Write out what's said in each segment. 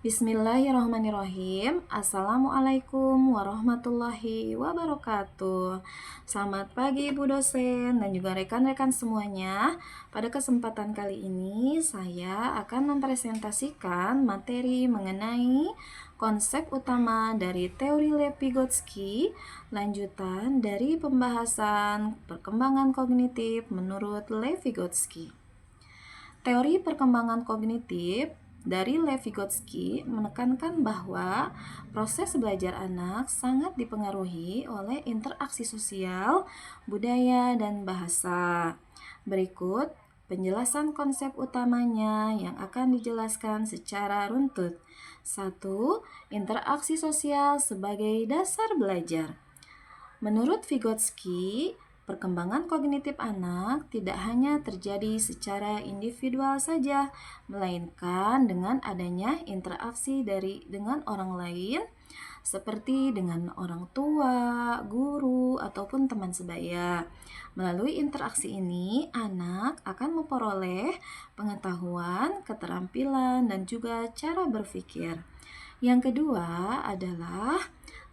Bismillahirrahmanirrahim. Assalamualaikum warahmatullahi wabarakatuh. Selamat pagi Ibu dosen dan juga rekan-rekan semuanya. Pada kesempatan kali ini saya akan mempresentasikan materi mengenai konsep utama dari teori Lev-Vygotsky, lanjutan dari pembahasan perkembangan kognitif menurut Lev-Vygotsky. Teori perkembangan kognitif dari Lev-Vygotsky menekankan bahwa proses belajar anak sangat dipengaruhi oleh interaksi sosial, budaya, dan bahasa. Berikut penjelasan konsep utamanya yang akan dijelaskan secara runtut. 1. Interaksi sosial sebagai dasar belajar. Menurut Vygotsky, perkembangan kognitif anak tidak hanya terjadi secara individual saja, melainkan dengan adanya interaksi dengan orang lain, seperti dengan orang tua, guru, ataupun teman sebaya. Melalui interaksi ini, anak akan memperoleh pengetahuan, keterampilan, dan juga cara berpikir. Yang kedua adalah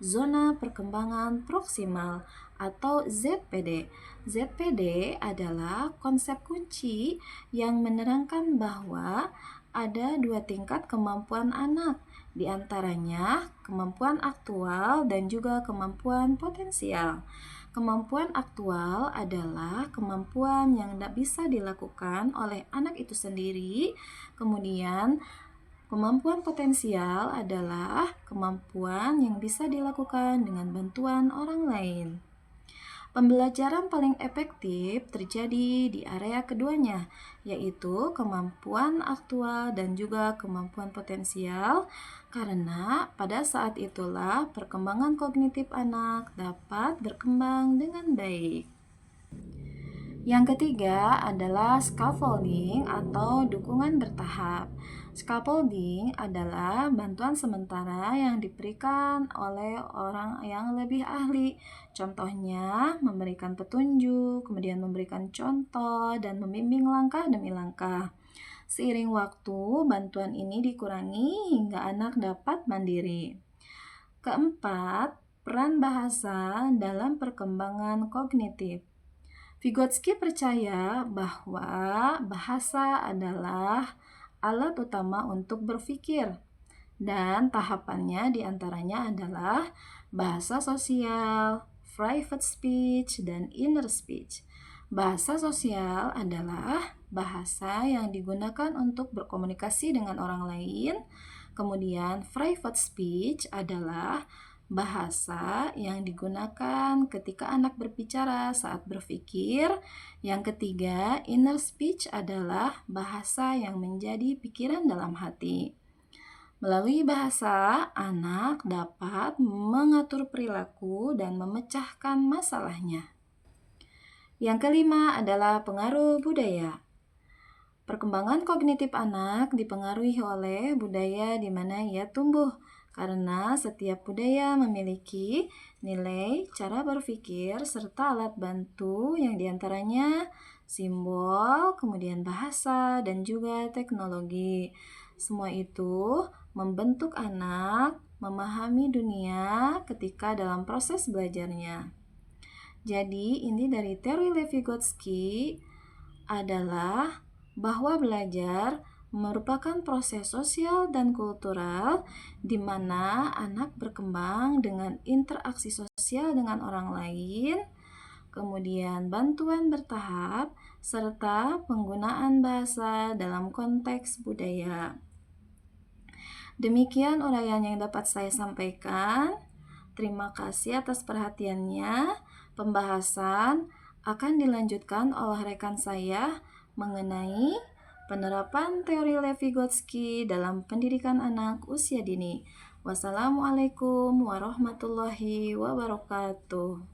zona perkembangan proksimal atau ZPD. ZPD adalah konsep kunci yang menerangkan bahwa ada 2 tingkat kemampuan anak, di antaranya kemampuan aktual dan juga kemampuan potensial. Kemampuan aktual adalah kemampuan yang tidak bisa dilakukan oleh anak itu sendiri. Kemudian kemampuan potensial adalah kemampuan yang bisa dilakukan dengan bantuan orang lain. Pembelajaran paling efektif terjadi di area keduanya, yaitu kemampuan aktual dan juga kemampuan potensial, karena pada saat itulah perkembangan kognitif anak dapat berkembang dengan baik. Yang ketiga adalah scaffolding atau dukungan bertahap. Scaffolding adalah bantuan sementara yang diberikan oleh orang yang lebih ahli. Contohnya, memberikan petunjuk, kemudian memberikan contoh, dan membimbing langkah demi langkah. Seiring waktu, bantuan ini dikurangi hingga anak dapat mandiri. Keempat, peran bahasa dalam perkembangan kognitif. Vygotsky percaya bahwa bahasa adalah alat utama untuk berpikir, dan tahapannya diantaranya adalah bahasa sosial, private speech, dan inner speech. Bahasa sosial adalah bahasa yang digunakan untuk berkomunikasi dengan orang lain. Kemudian private speech adalah bahasa yang digunakan ketika anak berbicara saat berpikir. Yang ketiga, inner speech adalah bahasa yang menjadi pikiran dalam hati. Melalui bahasa, anak dapat mengatur perilaku dan memecahkan masalahnya. Yang kelima adalah pengaruh budaya. Perkembangan kognitif anak dipengaruhi oleh budaya di mana ia tumbuh, karena setiap budaya memiliki nilai, cara berpikir, serta alat bantu yang diantaranya simbol, kemudian bahasa, dan juga teknologi. Semua itu membentuk anak memahami dunia ketika dalam proses belajarnya. Jadi, inti dari teori Lev-Vygotsky adalah bahwa belajar merupakan proses sosial dan kultural di mana anak berkembang dengan interaksi sosial dengan orang lain, kemudian bantuan bertahap, serta penggunaan bahasa dalam konteks budaya. Demikian uraian yang dapat saya sampaikan. Terima kasih atas perhatiannya. Pembahasan akan dilanjutkan oleh rekan saya mengenai penerapan teori Lev-Vygotsky dalam pendidikan anak usia dini. Wassalamualaikum warahmatullahi wabarakatuh.